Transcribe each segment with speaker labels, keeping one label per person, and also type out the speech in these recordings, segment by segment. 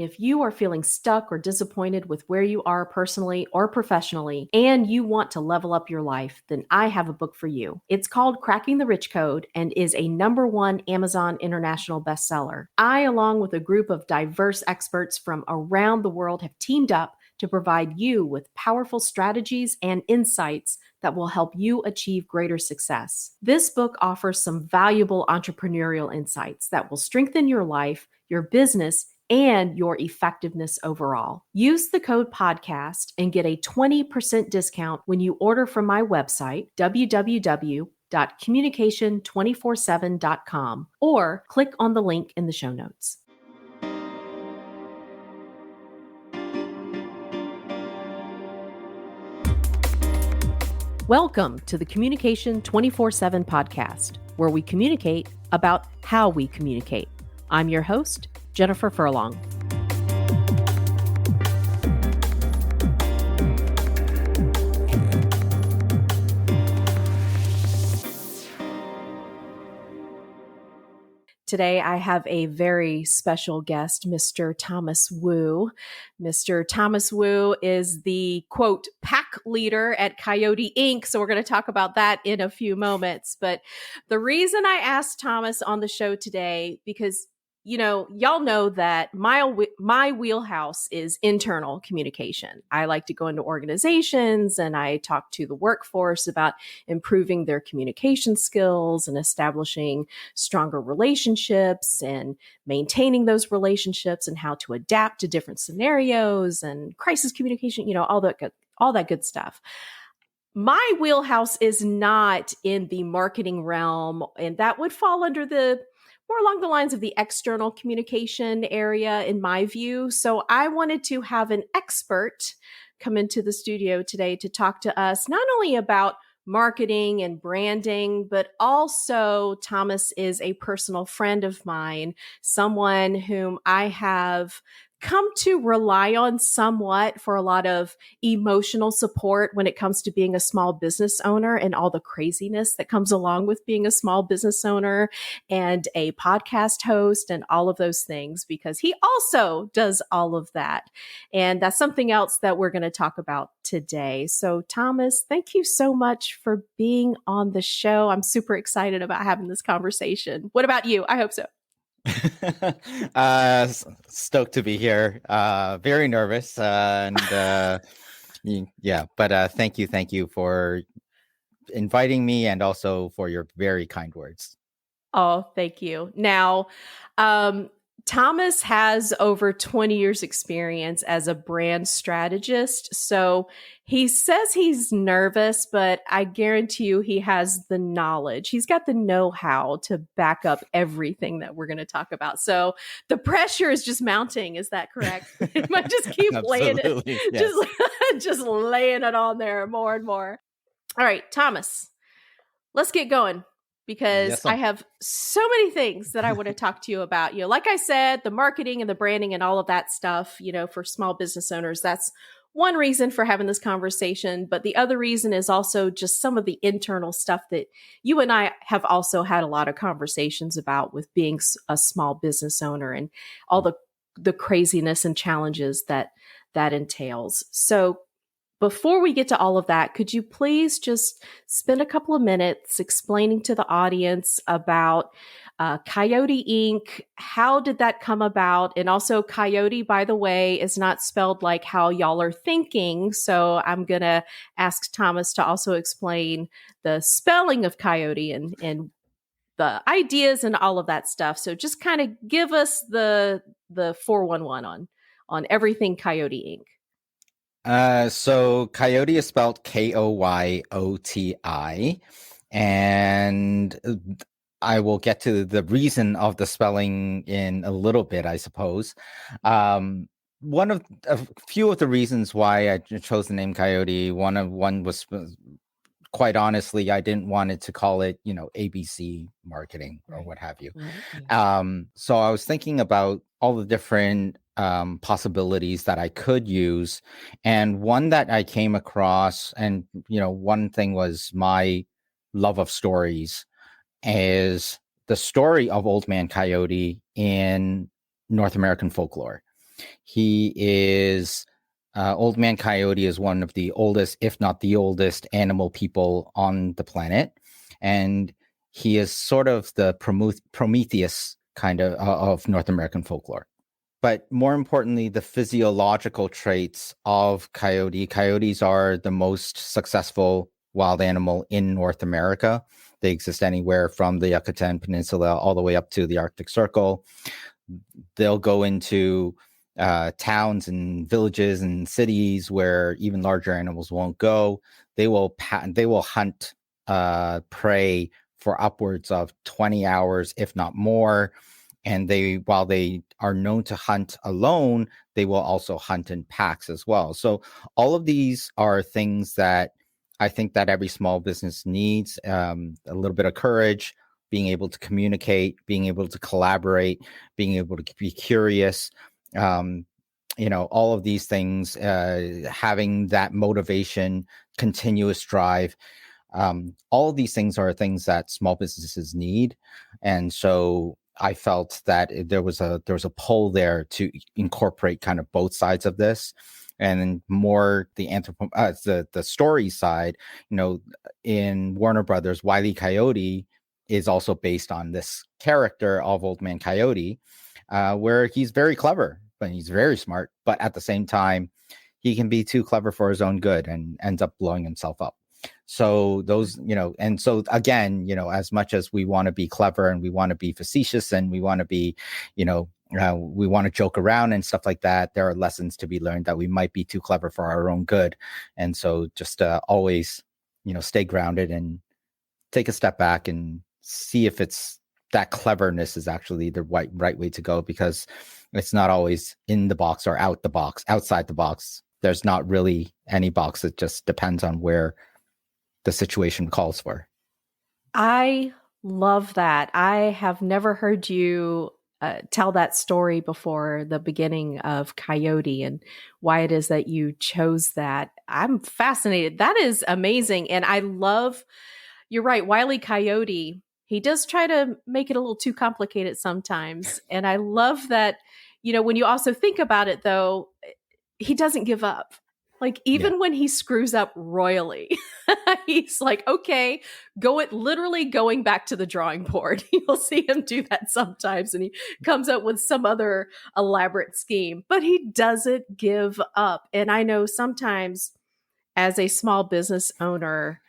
Speaker 1: If you are feeling stuck or disappointed with where you are personally or professionally, and you want to level up your life, then I have a book for you. It's called Cracking the Rich Code and is a #1 Amazon international bestseller. I, along with a group of diverse experts from around the world, have teamed up to provide you with powerful strategies and insights that will help you achieve greater success. This book offers some valuable entrepreneurial insights that will strengthen your life, your business, and your effectiveness overall. Use the code podcast and get a 20% discount when you order from my website, www.communication247.com, or click on the link in the show notes. Welcome to the Communication 24/7 podcast, where we communicate about how we communicate. I'm your host, Jennifer Furlong. Today, I have a very special guest, Mr. Thomas Wu. Mr. Thomas Wu is the, quote, pack leader at Coyote Inc. So we're going to talk about that in a few moments. But the reason I asked Thomas on the show today, because y'all know that my wheelhouse is internal communication. I like to go into organizations and I talk to the workforce about improving their communication skills and establishing stronger relationships and maintaining those relationships and how to adapt to different scenarios and crisis communication, all that good stuff. My wheelhouse is not in the marketing realm, and that would fall under more along the lines of the external communication area, in my view. So I wanted to have an expert come into the studio today to talk to us, not only about marketing and branding, but also Thomas is a personal friend of mine, someone whom I have come to rely on somewhat for a lot of emotional support when it comes to being a small business owner and all the craziness that comes along with being a small business owner and a podcast host and all of those things, because he also does all of that. And that's something else that we're going to talk about today. So Thomas, thank you so much for being on the show. I'm super excited about having this conversation. What about you? I hope so.
Speaker 2: Stoked to be here. Very nervous. But thank you for inviting me and also for your very kind words.
Speaker 1: Oh, thank you. Now, Thomas has over 20 years experience as a brand strategist. So he says he's nervous, but I guarantee you he has the knowledge. He's got the know-how to back up everything that we're going to talk about. So the pressure is just mounting. Is that correct? I might just keep laying it, yes. just laying it on there more and more. All right, Thomas, let's get going. Because yes, I have so many things that I want to talk to you about. Like I said, the marketing and the branding and all of that stuff, for small business owners, that's one reason for having this conversation. But the other reason is also just some of the internal stuff that you and I have also had a lot of conversations about with being a small business owner and all the craziness and challenges that entails. So before we get to all of that, could you please just spend a couple of minutes explaining to the audience about Coyote Inc.? How did that come about? And also, Coyote, by the way, is not spelled like how y'all are thinking. So I'm going to ask Thomas to also explain the spelling of Coyote and the ideas and all of that stuff. So just kind of give us the 411 on everything Coyote Inc.
Speaker 2: So Coyote is spelled Koyoti, and I will get to the reason of the spelling in a little bit, I suppose. One of a few of the reasons why I chose the name Coyote, one was quite honestly, I didn't want it to call it, ABC marketing or what have you. Right. So I was thinking about all the different possibilities that I could use. And one that I came across, and, one thing was my love of stories, is the story of Old Man Coyote in North American folklore. He is Old Man Coyote is one of the oldest, if not the oldest, animal people on the planet, and he is sort of the Prometheus kind of North American folklore. But more importantly, the physiological traits of coyote. Coyotes are the most successful wild animal in North America. They exist anywhere from the Yucatan Peninsula all the way up to the Arctic Circle. They'll go into towns and villages and cities where even larger animals won't go. They will hunt prey for upwards of 20 hours, if not more. And while they are known to hunt alone, they will also hunt in packs as well. So all of these are things that I think that every small business needs: a little bit of courage, being able to communicate, being able to collaborate, being able to be curious. All of these things, having that motivation, continuous drive. All of these things are things that small businesses need. And so I felt that there was a pull there to incorporate kind of both sides of this, and more the story side. In Warner Brothers, Wile E. Coyote is also based on this character of Old Man Coyote, where he's very clever, but he's very smart. But at the same time, he can be too clever for his own good and ends up blowing himself up. So those, and so again, as much as we want to be clever and we want to be facetious and we want to be, we want to joke around and stuff like that, there are lessons to be learned that we might be too clever for our own good. And so just always, stay grounded and take a step back and see if it's that cleverness is actually the right way to go, because it's not always in the box or outside the box. There's not really any box. It just depends on where the situation calls for.
Speaker 1: I love that. I have never heard you tell that story before, the beginning of Coyote and why it is that you chose that. I'm fascinated. That is amazing. And I love, you're right, Wile E. Coyote, he does try to make it a little too complicated sometimes. And I love that, when you also think about it, though, he doesn't give up. Like, even when he screws up royally, he's like, okay, literally going back to the drawing board. You'll see him do that sometimes, and he comes up with some other elaborate scheme, but he doesn't give up. And I know sometimes as a small business owner,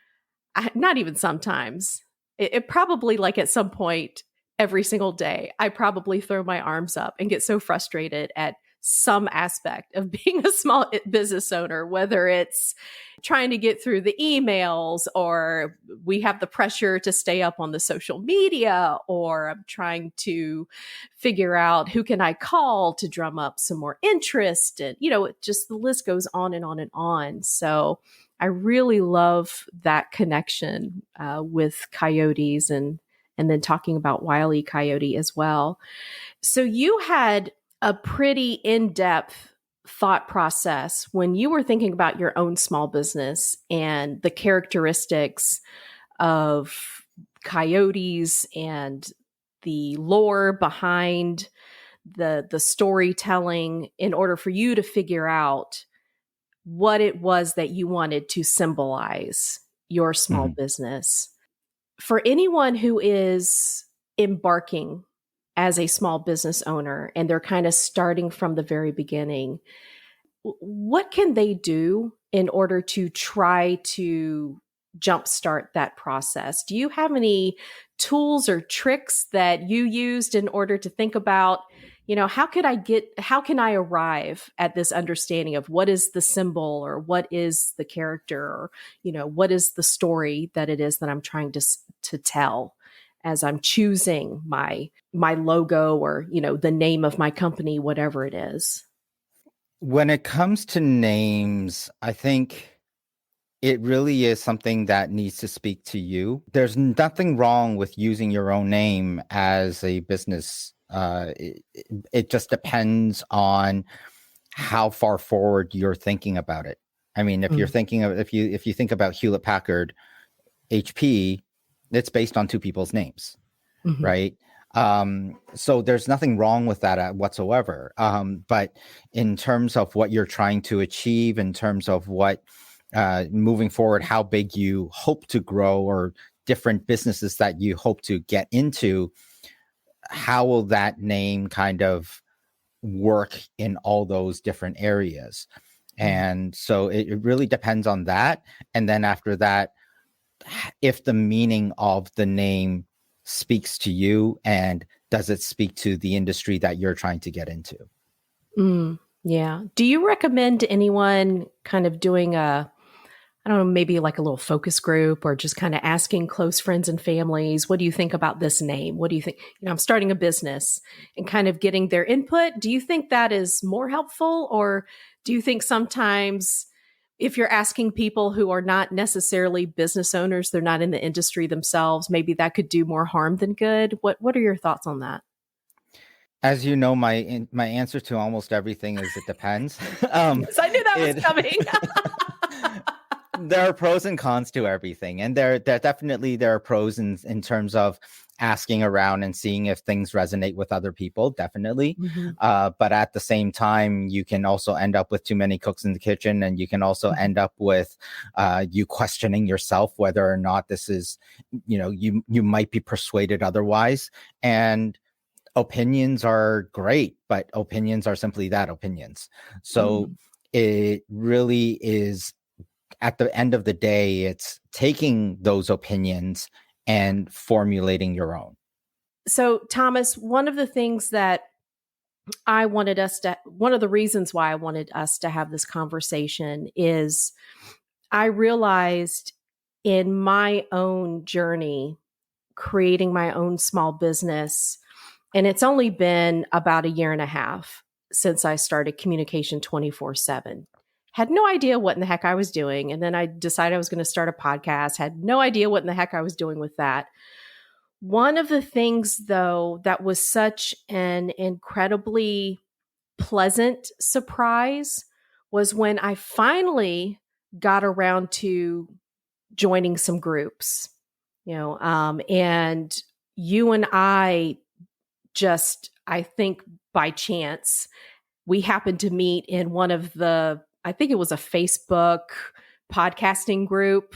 Speaker 1: not even sometimes, it probably, like, at some point every single day, I probably throw my arms up and get so frustrated at some aspect of being a small business owner, whether it's trying to get through the emails, or we have the pressure to stay up on the social media, or I'm trying to figure out who can I call to drum up some more interest. And, just the list goes on and on and on. So I really love that connection with coyotes, and then talking about Wile E. Coyote as well. So you had a pretty in-depth thought process when you were thinking about your own small business and the characteristics of coyotes and the lore behind the storytelling, in order for you to figure out what it was that you wanted to symbolize your small business. For anyone who is embarking as a small business owner and they're kind of starting from the very beginning, what can they do in order to try to jumpstart that process? Do you have any tools or tricks that you used in order to think about, how can I arrive at this understanding of what is the symbol, or what is the character, or, what is the story that it is that I'm trying to tell as I'm choosing my logo, or, the name of my company, whatever it is?
Speaker 2: When it comes to names, I think it really is something that needs to speak to you. There's nothing wrong with using your own name as a business. It just depends on how far forward you're thinking about it. I mean, if you're thinking of, if you think about Hewlett Packard, HP, it's based on two people's names, right? So there's nothing wrong with that whatsoever. But in terms of what you're trying to achieve, in terms of what moving forward, how big you hope to grow, or different businesses that you hope to get into, how will that name kind of work in all those different areas? And so it really depends on that. And then after that, if the meaning of the name speaks to you, and does it speak to the industry that you're trying to get into?
Speaker 1: Yeah. Do you recommend anyone kind of doing I don't know, maybe like a little focus group, or just kind of asking close friends and families, what do you think about this name? What do you think? I'm starting a business, and kind of getting their input. Do you think that is more helpful? Or do you think sometimes if you're asking people who are not necessarily business owners, they're not in the industry themselves, maybe that could do more harm than good? What are your thoughts on that?
Speaker 2: As you know, my answer to almost everything is it depends.
Speaker 1: Yes, I knew that was coming.
Speaker 2: There are pros and cons to everything, and there definitely are pros in terms of asking around and seeing if things resonate with other people, definitely. But at the same time, you can also end up with too many cooks in the kitchen, and you can also end up with you questioning yourself whether or not this is, you might be persuaded otherwise. And opinions are great, but opinions are simply that, opinions. So it really is, at the end of the day, it's taking those opinions and formulating your own.
Speaker 1: So, Thomas, one of the reasons why I wanted us to have this conversation is I realized in my own journey, creating my own small business, and it's only been about a year and a half since I started Communication 24/7. Had no idea what in the heck I was doing. And then I decided I was going to start a podcast, had no idea what in the heck I was doing with that. One of the things, though, that was such an incredibly pleasant surprise was when I finally got around to joining some groups, and you and I just, I think by chance, we happened to meet in one of I think it was a Facebook podcasting group.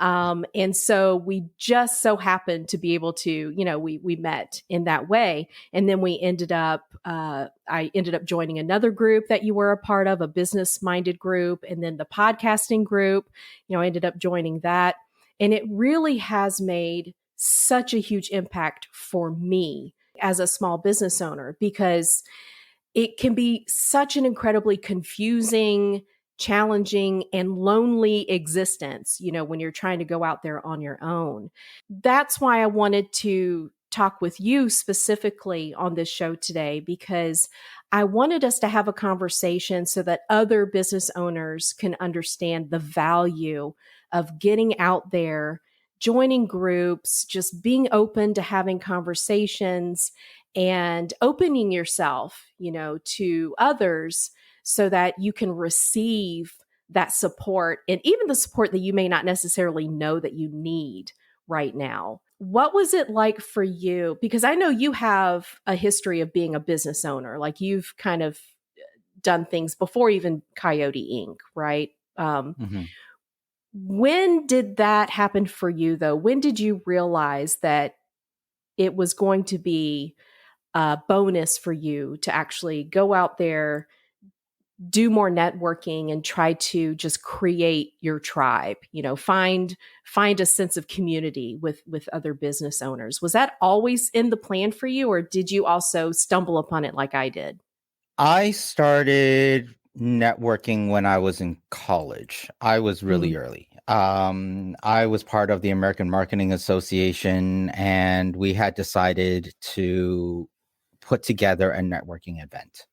Speaker 1: And so we just so happened to be able to, we met in that way. And then I ended up joining another group that you were a part of, a business minded group. And then the podcasting group, I ended up joining that. And it really has made such a huge impact for me as a small business owner, because it can be such an incredibly confusing, challenging, and lonely existence, when you're trying to go out there on your own. That's why I wanted to talk with you specifically on this show today, because I wanted us to have a conversation so that other business owners can understand the value of getting out there, joining groups, just being open to having conversations and opening yourself, to others so that you can receive that support, and even the support that you may not necessarily know that you need right now. What was it like for you? Because I know you have a history of being a business owner. Like, you've kind of done things before even Coyote Inc., right? When did that happen for you, though? When did you realize that it was going to be a bonus for you to actually go out there, do more networking, and try to just create your tribe, find a sense of community with other business owners? Was that always in the plan for you, or did you also stumble upon it like I did?
Speaker 2: I started networking when I was in college. I was really early. I was part of the American Marketing Association, and we had decided to put together a networking event.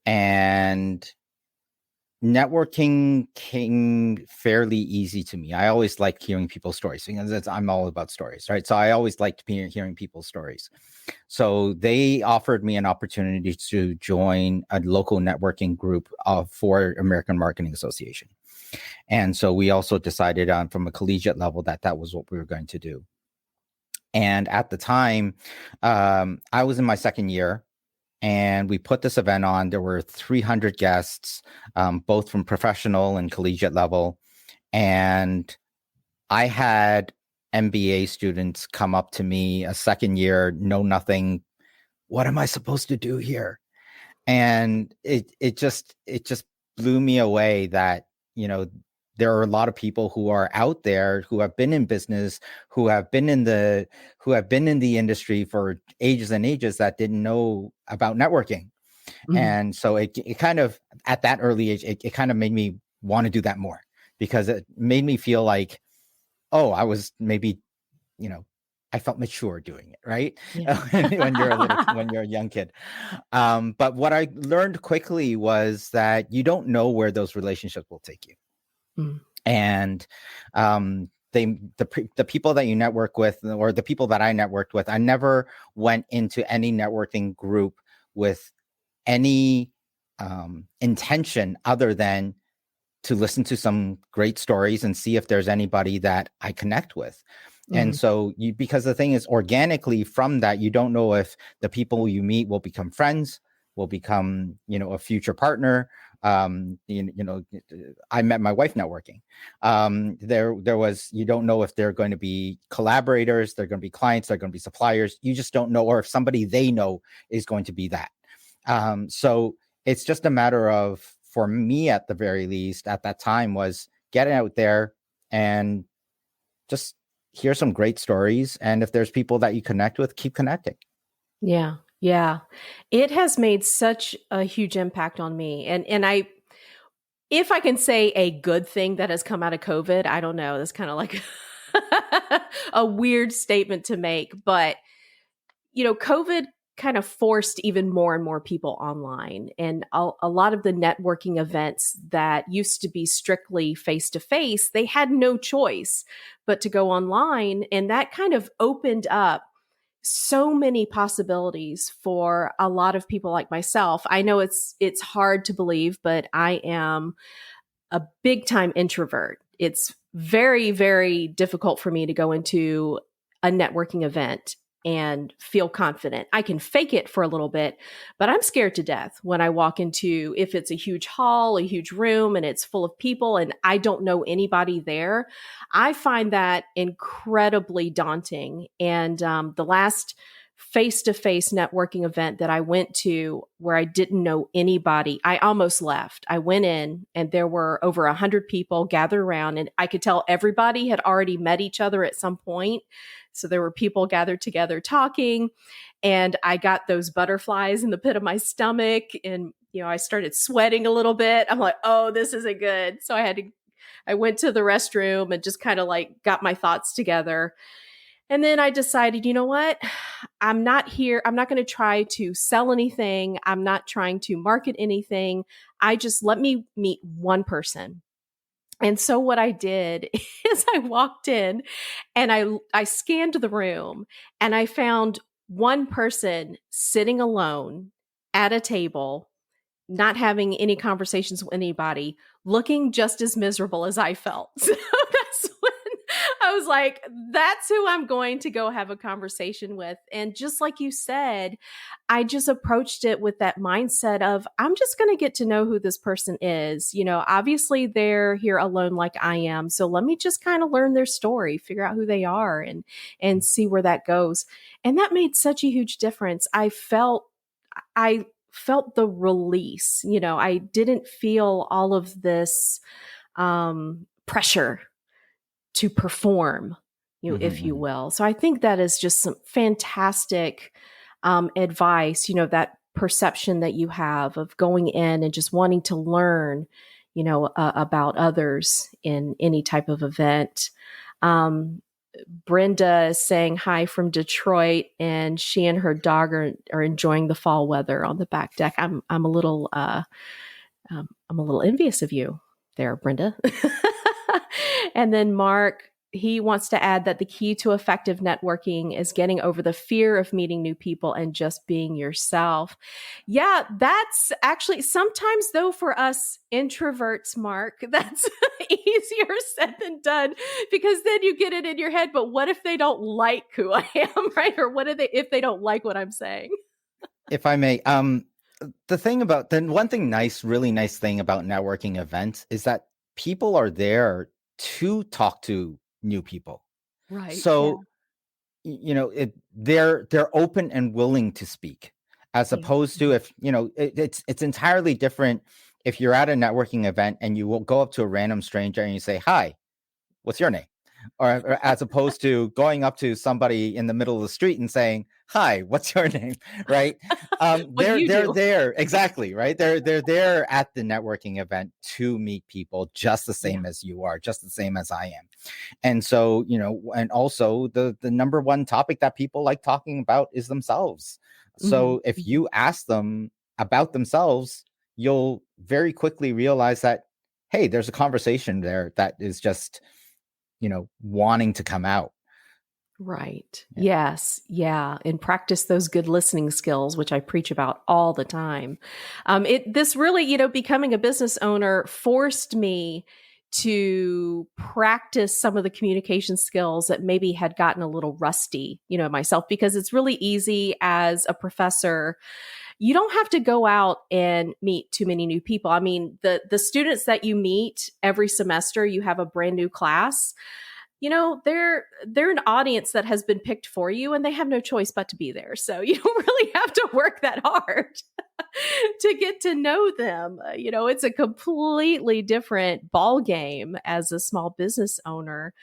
Speaker 2: And networking came fairly easy to me. I always liked hearing people's stories, because I'm all about stories, right? So I always liked hearing people's stories. So they offered me an opportunity to join a local networking group for American Marketing Association. And so we also decided on, from a collegiate level, that was what we were going to do. And at the time, I was in my second year, and we put this event on. There were 300 guests, both from professional and collegiate level. And I had MBA students come up to me, a second year, know nothing. What am I supposed to do here? And it just blew me away that, there are a lot of people who are out there who have been in business, who have been in the industry for ages and ages, that didn't know about networking. And so it kind of, at that early age, it kind of made me want to do that more, because it made me feel like, oh, I was maybe, I felt mature doing it, right?
Speaker 1: Yeah.
Speaker 2: when you're a young kid. But what I learned quickly was that you don't know where those relationships will take you. And the people that you network with, or the people that I networked with, I never went into any networking group with any intention other than to listen to some great stories and see if there's anybody that I connect with. And so because the thing is, organically from that, you don't know if the people you meet will become friends, will become, a future partner. I met my wife networking. There was, you don't know if they're going to be collaborators, they're going to be clients, they're going to be suppliers. You just don't know, or if somebody they know is going to be that. So it's just a matter of, for me, at the very least, at that time, was getting out there and just hear some great stories. And if there's people that you connect with, keep connecting.
Speaker 1: Yeah. Yeah. It has made such a huge impact on me. And if I can say a good thing that has come out of COVID, I don't know. That's kind of like a weird statement to make, but COVID kind of forced even more and more people online. And a lot of the networking events that used to be strictly face to face, they had no choice but to go online. And that kind of opened up so many possibilities for a lot of people like myself. I know it's hard to believe, but I am a big time introvert. It's very, very difficult for me to go into a networking event and feel confident. I can fake it for a little bit, but I'm scared to death when I walk into, if it's a huge hall, a huge room, and it's full of people and I don't know anybody there. I find that incredibly daunting. And the last face-to-face networking event that I went to where I didn't know anybody, I almost left. I went in and there were over 100 people gathered around, and I could tell everybody had already met each other at some point. So there were people gathered together talking, and I got those butterflies in the pit of my stomach, and I started sweating a little bit. I'm like, oh, this isn't good. So I went to the restroom and just kind of like got my thoughts together. And then I decided, you know what? I'm not here. I'm not going to try to sell anything. I'm not trying to market anything. Let me meet one person. And so what I did is I walked in and I scanned the room, and I found one person sitting alone at a table, not having any conversations with anybody, looking just as miserable as I felt. So that's when I was like, that's who I'm going to go have a conversation with. And just like you said, I just approached it with that mindset of, I'm just going to get to know who this person is. Obviously they're here alone like I am. So let me just kind of learn their story, figure out who they are, and see where that goes. And that made such a huge difference. I felt the release. I didn't feel all of this pressure to perform, if you will. So I think that is just some fantastic advice, that perception that you have of going in and just wanting to learn, about others in any type of event. Brenda is saying hi from Detroit, and she and her dog are enjoying the fall weather on the back deck. I'm a little envious of you there, Brenda. And then Mark he wants to add that the key to effective networking is getting over the fear of meeting new people and just being yourself. Yeah, that's actually sometimes, though, for us introverts, Mark, that's easier said than done, because then you get it in your head. But what if they don't like who I am, right? Or what if they don't like what I'm saying?
Speaker 2: If I may, really nice thing about networking events is that people are there to talk to new people.
Speaker 1: Right. Yeah.
Speaker 2: So, they're open and willing to speak, as
Speaker 1: Yeah.
Speaker 2: opposed to if, it's entirely different if you're at a networking event and you will go up to a random stranger and you say, "Hi, what's your name?" Or as opposed to going up to somebody in the middle of the street and saying, "Hi, what's your name?" Right?
Speaker 1: What do you
Speaker 2: They're
Speaker 1: do?
Speaker 2: there exactly, right? They're there at the networking event to meet people just the
Speaker 1: Yeah.
Speaker 2: same as you are, just the same as I am. And so, and also the number one topic that people like talking about is themselves.
Speaker 1: Mm-hmm.
Speaker 2: So if
Speaker 1: Mm-hmm.
Speaker 2: you ask them about themselves, you'll very quickly realize that, hey, there's a conversation there that is just, wanting to come out.
Speaker 1: Right.
Speaker 2: Yeah.
Speaker 1: Yes. Yeah. And practice those good listening skills, which I preach about all the time. This really, becoming a business owner forced me to practice some of the communication skills that maybe had gotten a little rusty, myself, because it's really easy as a professor. You don't have to go out and meet too many new people. I mean, the students that you meet every semester, you have a brand new class. They're an audience that has been picked for you, and they have no choice but to be there. So you don't really have to work that hard to get to know them. It's a completely different ball game as a small business owner.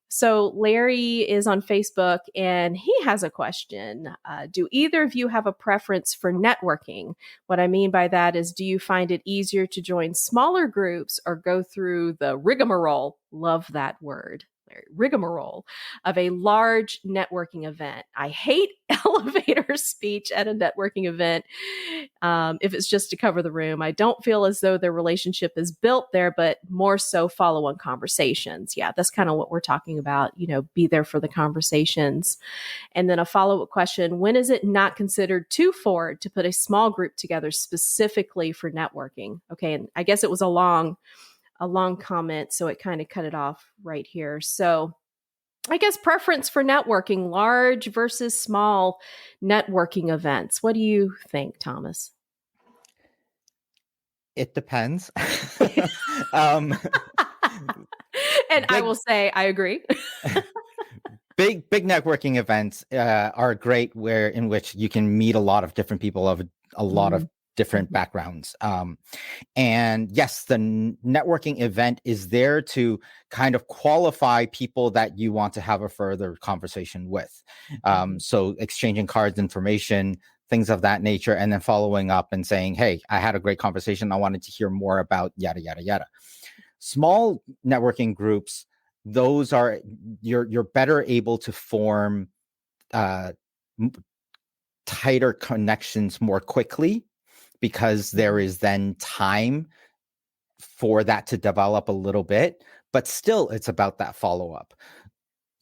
Speaker 1: So Larry is on Facebook and he has a question. Do either of you have a preference for networking? What I mean by that is, do you find it easier to join smaller groups or go through the rigmarole? Love that word. Rigmarole of a large networking event. I hate elevator speech at a networking event. If it's just to cover the room, I don't feel as though their relationship is built there, but more so follow on conversations. Yeah, that's kind of what we're talking about. Be there for the conversations. And then a follow up question: when is it not considered too forward to put a small group together specifically for networking? Okay, and I guess it was a long comment, so it kind of cut it off right here. So I guess preference for networking, large versus small networking events. What do you think, Thomas?
Speaker 2: It depends. um,
Speaker 1: And I
Speaker 2: big,
Speaker 1: will say, I agree.
Speaker 2: big networking events are great, in which you can meet a lot of different people of a lot of different
Speaker 1: Mm-hmm.
Speaker 2: backgrounds. And yes, the networking event is there to kind of qualify people that you want to have a further conversation with.
Speaker 1: Mm-hmm.
Speaker 2: So exchanging cards, information, things of that nature, and then following up and saying, "Hey, I had a great conversation. I wanted to hear more about yada, yada, yada." Small networking groups, those are, you're better able to form uh, tighter connections more quickly, because there
Speaker 1: Mm-hmm.
Speaker 2: is then time for that to develop a little bit, but still it's about that follow-up.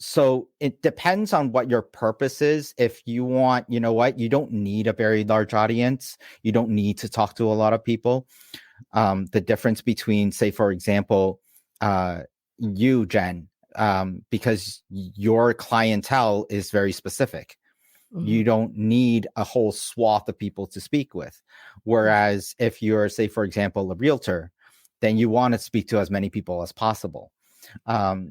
Speaker 2: So it depends on what your purpose is. If you want, you don't need a very large audience. You don't need to talk to a lot of people. The difference between, say, for example, you, Jen, because your clientele is very specific.
Speaker 1: Mm-hmm.
Speaker 2: You don't need a whole swath of people to speak with. Whereas if you're, say, for example, a realtor, then you want to speak to as many people as possible.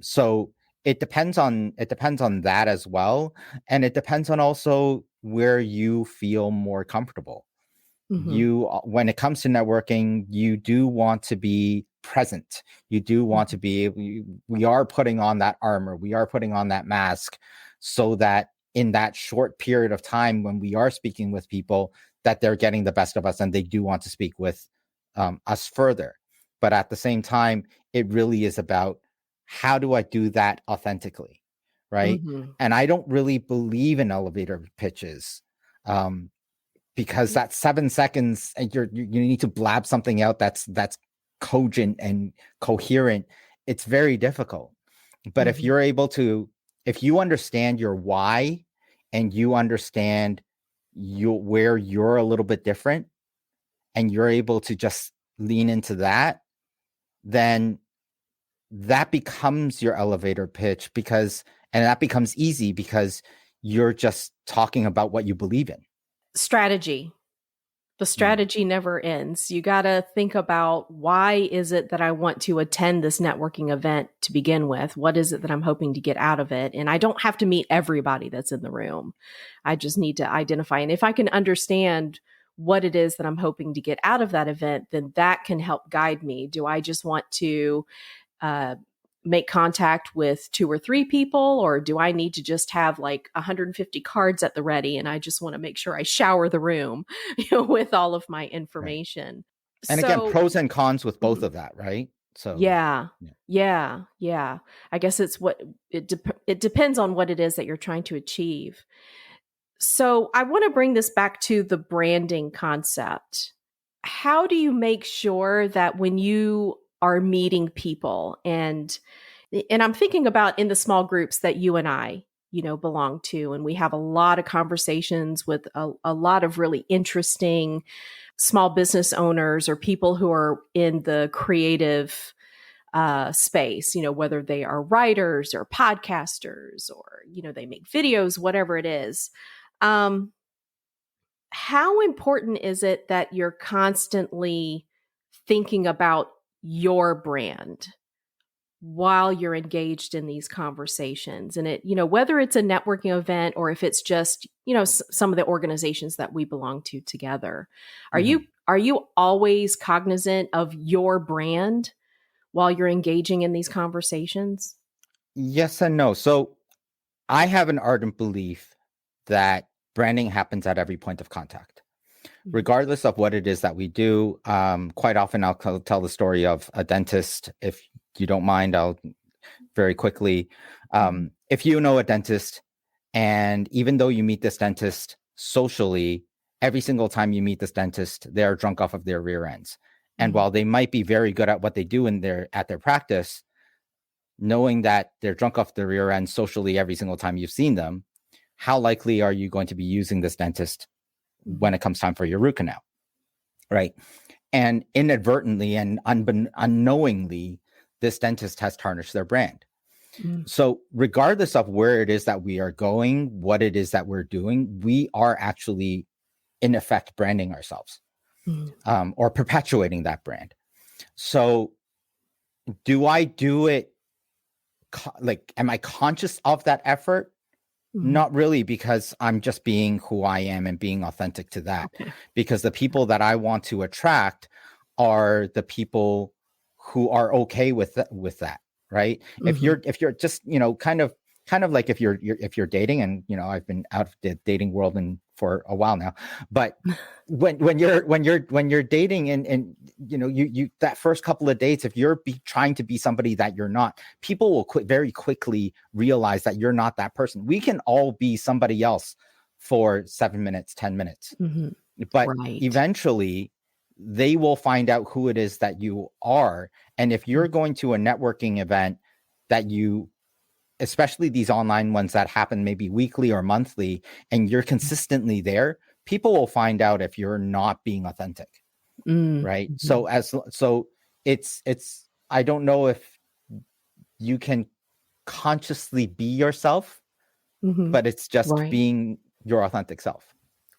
Speaker 2: So it depends on that as well. And it depends on also where you feel more comfortable.
Speaker 1: Mm-hmm.
Speaker 2: When it comes to networking, you do want to be present. You do want to be able, we are putting on that armor, we are putting on that mask, so that in that short period of time when we are speaking with people, that they're getting the best of us and they do want to speak with us further. But at the same time, it really is about, how do I do that authentically, right?
Speaker 1: Mm-hmm.
Speaker 2: And I don't really believe in elevator pitches. Because that 7 seconds, and you need to blab something out that's cogent and coherent. It's very difficult. But if you're able to, if you understand your why and you understand where you're a little bit different and you're able to just lean into that, then that becomes your elevator pitch and that becomes easy because you're just talking about what you believe in.
Speaker 1: Strategy. The strategy never ends. You got to think about, why is it that I want to attend this networking event to begin with? What is it that I'm hoping to get out of it? And I don't have to meet everybody that's in the room. I just need to identify. And if I can understand what it is that I'm hoping to get out of that event, then that can help guide me. Do I just want to make contact with 2 or 3 people, or do I need to just have like 150 cards at the ready and I just want to make sure I shower the room with all of my information?
Speaker 2: Right. And again, pros and cons with both of that, right? So
Speaker 1: yeah. I guess it's it depends on what it is that you're trying to achieve. So I want to bring this back to the branding concept. How do you make sure that when you are meeting people, and I'm thinking about in the small groups that you and I, belong to, and we have a lot of conversations with a lot of really interesting small business owners or people who are in the creative space, whether they are writers or podcasters or, they make videos, whatever it is. How important is it that you're constantly thinking about your brand while you're engaged in these conversations? And whether it's a networking event or if it's just, some of the organizations that we belong to together, are you always cognizant of your brand while you're engaging in these conversations?
Speaker 2: Yes and no. So I have an ardent belief that branding happens at every point of contact, regardless of what it is that we do. Quite often I'll tell the story of a dentist. If you don't mind, I'll very quickly. If you know a dentist, and even though you meet this dentist socially, every single time you meet this dentist, they're drunk off of their rear ends. And while they might be very good at what they do at their practice, knowing that they're drunk off their rear end socially every single time you've seen them, how likely are you going to be using this dentist when it comes time for your root canal, right? And inadvertently and unknowingly, this dentist has tarnished their brand. So regardless of where it is that we are going, what it is that we're doing, we are actually, in effect, branding ourselves or perpetuating that brand. So do I do it am I conscious of that effort? Not really, because I'm just being who I am and being authentic to that. Okay. Because the people that I want to attract are the people who are okay with that, right? If you're just, kind of like if you're dating, and I've been out of the dating world for a while now, but when you're dating and you that first couple of dates, if you're trying to be somebody that you're not, people will very quickly realize that you're not that person. We can all be somebody else for 7 minutes, 10 minutes, but eventually they will find out who it is that you are. And if you're going to a networking event that especially these online ones that happen maybe weekly or monthly, and you're consistently there, people will find out if you're not being authentic. Right. So it's, I don't know if you can consciously be yourself, but it's just being your authentic self.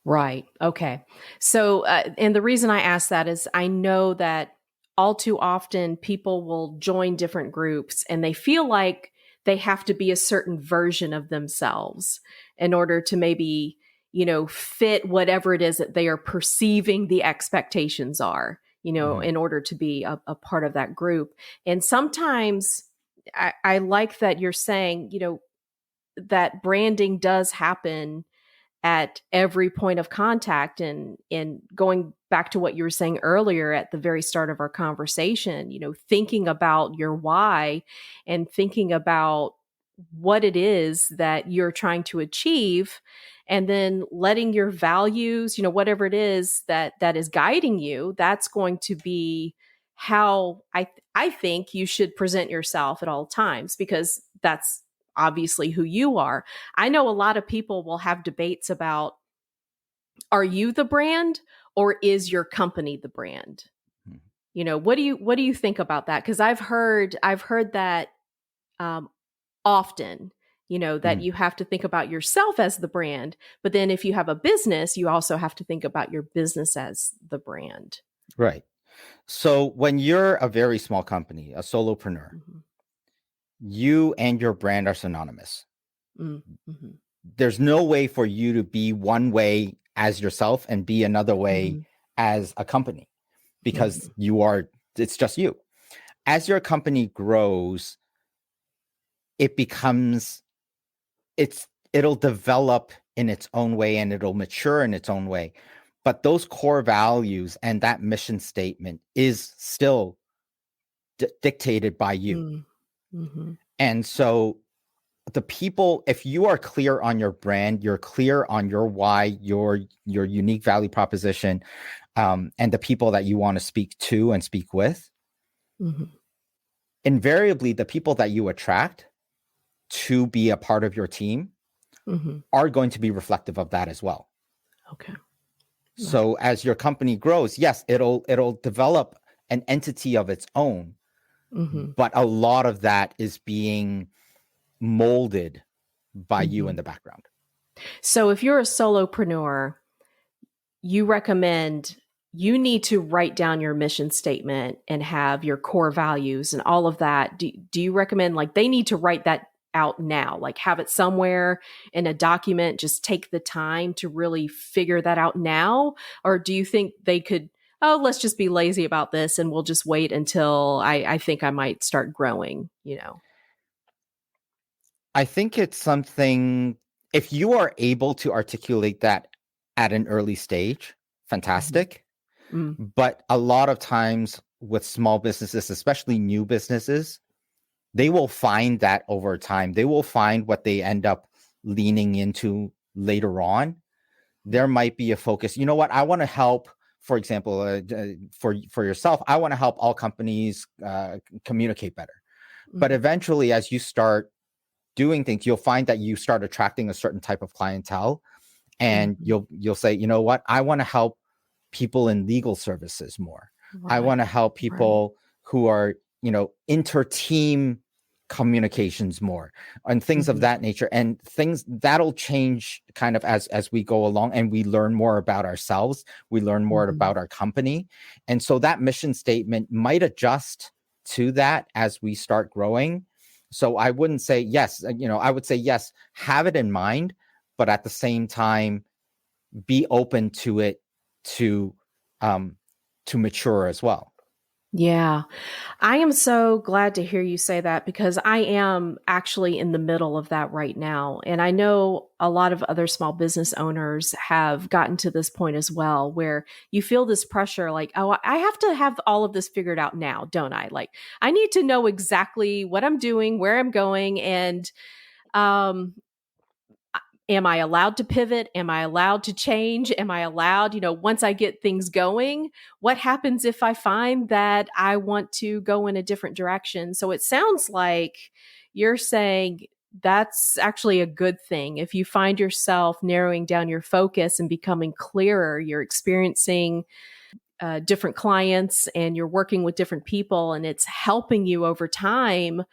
Speaker 1: Right. Okay. So, and the reason I ask that is I know that all too often people will join different groups and they feel like they have to be a certain version of themselves in order to maybe, fit whatever it is that they are perceiving the expectations are, in order to be a part of that group. And sometimes I like that you're saying, that branding does happen at every point of contact. And going back to what you were saying earlier at the very start of our conversation, thinking about your why and thinking about what it is that you're trying to achieve, and then letting your values, whatever it is that is guiding you, that's going to be how I think you should present yourself at all times, because that's obviously who you are. I know a lot of people will have debates about, are you the brand or is your company the brand?
Speaker 2: Mhm.
Speaker 1: You know, what do you think about that? Because I've heard that um, often, you know, that
Speaker 2: Mhm.
Speaker 1: you have to think about yourself as the brand, but then if you have a business, you also have to think about your business as the brand.
Speaker 2: Right. So when you're a very small company, a solopreneur,
Speaker 1: Mm-hmm.
Speaker 2: you and your brand are synonymous.
Speaker 1: Mm-hmm.
Speaker 2: There's no way for you to be one way as yourself and be another way
Speaker 1: Mm-hmm.
Speaker 2: as a company, because
Speaker 1: Mm-hmm.
Speaker 2: it's just you. As your company grows, it becomes, it'll develop in its own way and it'll mature in its own way. But those core values and that mission statement is still dictated by you.
Speaker 1: Mm-hmm.
Speaker 2: And so the people, if you are clear on your brand, you're clear on your why, your unique value proposition, and the people that you want to speak to and speak with,
Speaker 1: Mm-hmm.
Speaker 2: invariably the people that you attract to be a part of your team
Speaker 1: Mm-hmm.
Speaker 2: are going to be reflective of that as well.
Speaker 1: Okay. Okay.
Speaker 2: So as your company grows, yes, it'll develop an entity of its own,
Speaker 1: Mm-hmm.
Speaker 2: but a lot of that is being molded by you
Speaker 1: Mm-hmm.
Speaker 2: in the background.
Speaker 1: So if you're a solopreneur, you recommend you need to write down your mission statement and have your core values and all of that. Do you recommend, like, they need to write that out now, like have it somewhere in a document, just take the time to really figure that out now? Or do you think they could, oh, let's just be lazy about this and we'll just wait until I think I might start growing, you know?
Speaker 2: I think it's something, if you are able to articulate that at an early stage,
Speaker 1: Mhm.
Speaker 2: fantastic.
Speaker 1: Mm.
Speaker 2: But a lot of times with small businesses, especially new businesses, they will find that over time. They will find what they end up leaning into later on. There might be a focus. You know what? I want to help, for example, for yourself, I want to help all companies communicate better. But
Speaker 1: Mhm.
Speaker 2: eventually, as you start doing things, you'll find that you start attracting a certain type of clientele, and
Speaker 1: Mhm.
Speaker 2: you'll say, you know what, I want to help people in legal services more. I want to
Speaker 1: Right.
Speaker 2: help
Speaker 1: Right.
Speaker 2: people who are, inter-team communications more, and things of
Speaker 1: Mhm.
Speaker 2: that nature, and things that'll change kind of as we go along and we learn more about ourselves, we learn more
Speaker 1: Mhm.
Speaker 2: about our company. And so that mission statement might adjust to that as we start growing. So I wouldn't say yes, I would say yes, have it in mind, but at the same time be open to it to um to mature as well.
Speaker 1: Yeah. I am so glad to hear you say that, because I am actually in the middle of that right now. And I know a lot of other small business owners have gotten to this point as well, where you feel this pressure like, oh, I have to have all of this figured out now, don't I? Like, I need to know exactly what I'm doing, where I'm going. And um, am I allowed to pivot? Am I allowed to change? Am I allowed, once I get things going, what happens if I find that I want to go in a different direction? So it sounds like you're saying that's actually a good thing. If you find yourself narrowing down your focus and becoming clearer, you're experiencing different clients and you're working with different people, and it's helping you over time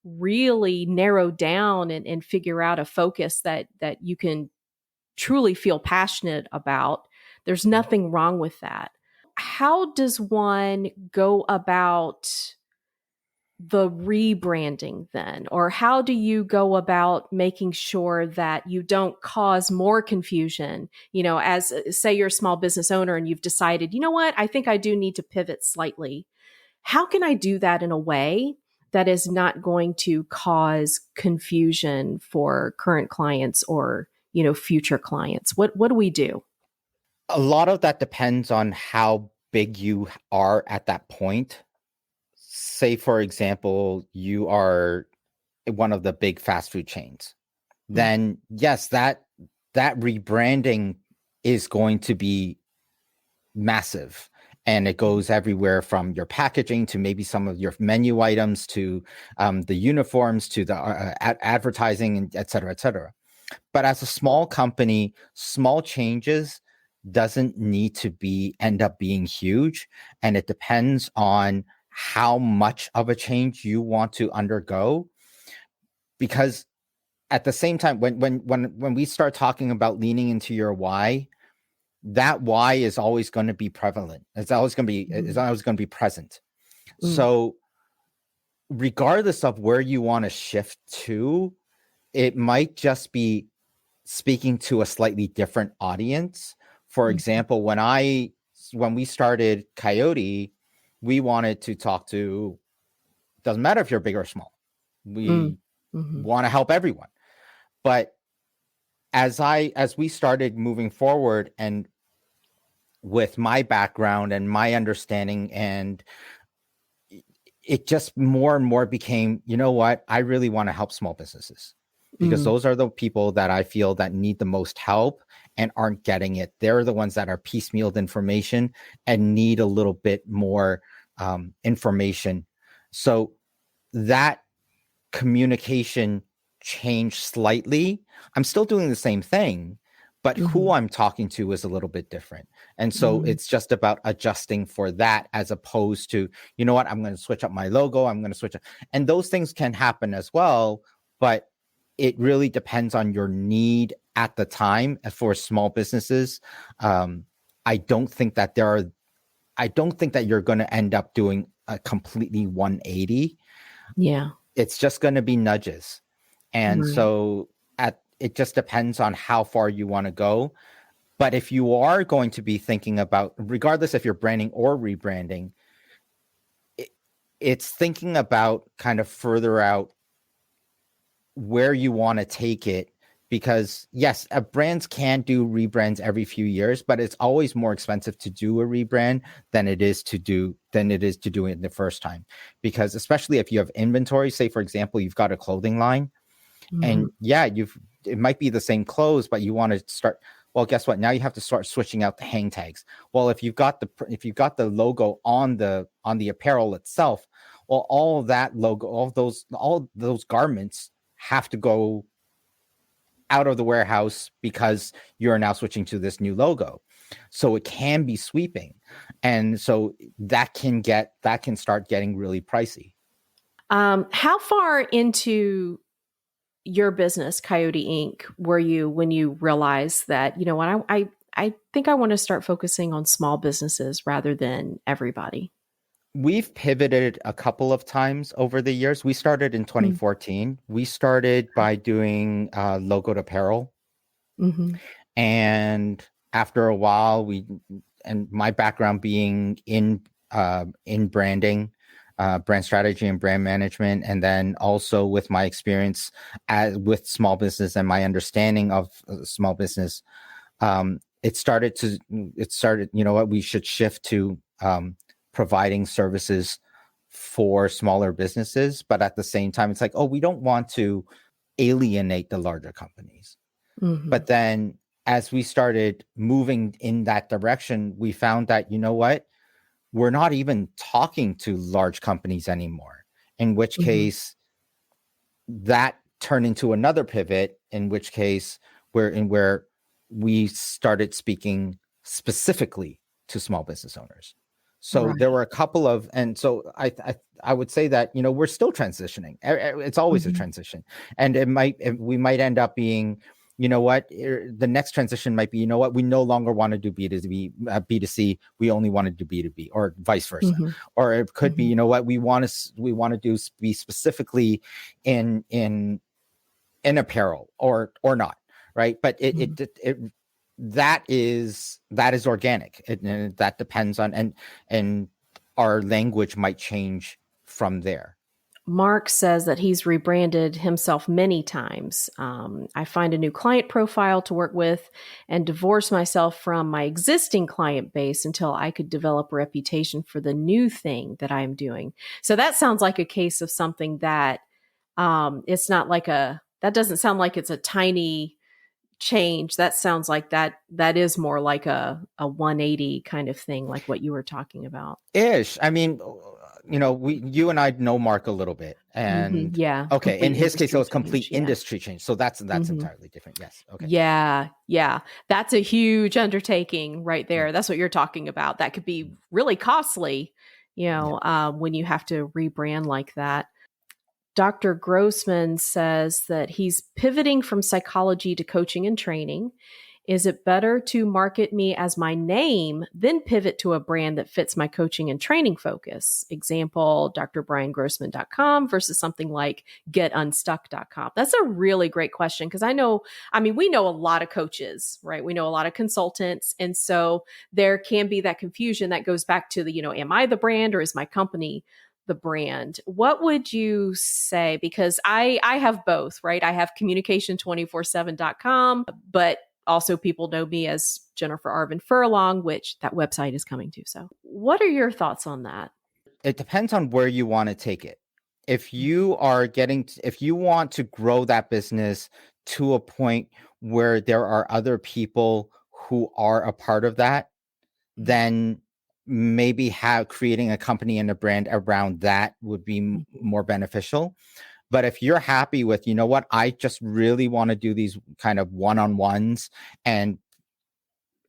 Speaker 1: really narrow down and figure out a focus that you can truly feel passionate about. There's nothing wrong with that. How does one go about the rebranding then? Or how do you go about making sure that you don't cause more confusion? As say you're a small business owner and you've decided, you know what, I think I do need to pivot slightly. How can I do that in a way that is not going to cause confusion for current clients or, future clients? What do we do?
Speaker 2: A lot of that depends on how big you are at that point. Say, for example, you are one of the big fast food chains.
Speaker 1: Mm.
Speaker 2: Then yes, that rebranding is going to be massive, And it goes everywhere from your packaging to maybe some of your menu items to the uniforms to the advertising, and et cetera, et cetera. But as a small company, small changes doesn't need to end up being huge. And it depends on how much of a change you want to undergo. Because at the same time, when we start talking about leaning into your why, that why is always going to be prevalent. It's always going to be present. So regardless of where you want to shift to, it might just be speaking to a slightly different audience. For example, when we started Coyote, we wanted to talk to, doesn't matter if you're big or small. We want to help everyone. But as we started moving forward, and with my background and my understanding, and it just more and more became, you know what, I really want to help small businesses, because those are the people that I feel that need the most help and aren't getting it. They're the ones that are piecemealed information and need a little bit more information. So that communication changed slightly. I'm still doing the same thing, but who I'm talking to is a little bit different. And so it's just about adjusting for that, as opposed to, you know what, I'm going to switch up my logo. I'm going to switch up. And those things can happen as well, but it really depends on your need at the time. For small businesses, I don't think that you're going to end up doing a completely 180.
Speaker 1: Yeah.
Speaker 2: It's just going to be nudges. And so it just depends on how far you want to go. But if you are going to be thinking about, regardless if you're branding or rebranding, it's thinking about kind of further out where you want to take it. Because yes, brands can do rebrands every few years, but it's always more expensive to do a rebrand than it is to do it the first time. Because especially if you have inventory, say for example, you've got a clothing line, and it might be the same clothes, but you want to start. Well, guess what? Now you have to start switching out the hang tags. Well, if you've got the logo on the apparel itself, well, all that logo, all those garments have to go out of the warehouse because you're now switching to this new logo. So it can be sweeping. And so that can start getting really pricey.
Speaker 1: How far into your business, Coyote Inc., were you when you realized that, you know what, I think I want to start focusing on small businesses rather than everybody?
Speaker 2: We've pivoted a couple of times over the years. We started in 2014. We started by doing logoed apparel. And after a while, and my background being in branding, brand strategy and brand management, and then also with my experience with small business and my understanding of small business, it started, you know what, we should shift to providing services for smaller businesses. But at the same time, it's like, oh, we don't want to alienate the larger companies. But then as we started moving in that direction, we found that, you know what, we're not even talking to large companies anymore, in which case that turned into another pivot, in which case where we started speaking specifically to small business owners. So there were a couple of, and so I would say that, you know, we're still transitioning. It's always a transition, and we might end up being, you know what, the next transition might be, you know what, we no longer want to do B2C, we only want to do B2B, or vice versa. Or it could be, you know what, we want to be specifically in apparel or not, right? But that is organic. And that depends on, and our language might change from there.
Speaker 1: Mark says that he's rebranded himself many times. I find a new client profile to work with and divorce myself from my existing client base until I could develop a reputation for the new thing that I'm doing. So that sounds like a case of something that it's not like that doesn't sound like it's a tiny change. That sounds like that is more like a 180 kind of thing, like what you were talking about.
Speaker 2: Ish. I mean, you and I know Mark a little bit, and
Speaker 1: Yeah,
Speaker 2: okay, in
Speaker 1: complete
Speaker 2: his case, it
Speaker 1: industry
Speaker 2: was complete
Speaker 1: change. Yeah.
Speaker 2: industry change. So that's
Speaker 1: hmm
Speaker 2: entirely different. Yes. Okay.
Speaker 1: Yeah, yeah. That's a huge undertaking right
Speaker 2: Yeah.
Speaker 1: there. That's what you're talking about. That could be really costly,
Speaker 2: Yeah.
Speaker 1: when you have to rebrand like that. Dr. Grossman says that he's pivoting from psychology to coaching and training. Is it better to market me as my name, then pivot to a brand that fits my coaching and training focus? Example, drbriangrossman.com versus something like getunstuck.com. That's a really great question because we know a lot of coaches, right? We know a lot of consultants. And so there can be that confusion that goes back to am I the brand or is my company the brand? What would you say? Because I have both, right? I have Communication24Seven.com, but also people know me as Jennifer Furlong, which that website is coming to. So what are your thoughts on that?
Speaker 2: It depends on where you want to take it. If you want to grow that business to a point where there are other people who are a part of that, then maybe creating a company and a brand around that would be more beneficial. But if you're happy with, what, I just really want to do these kind of one-on-ones and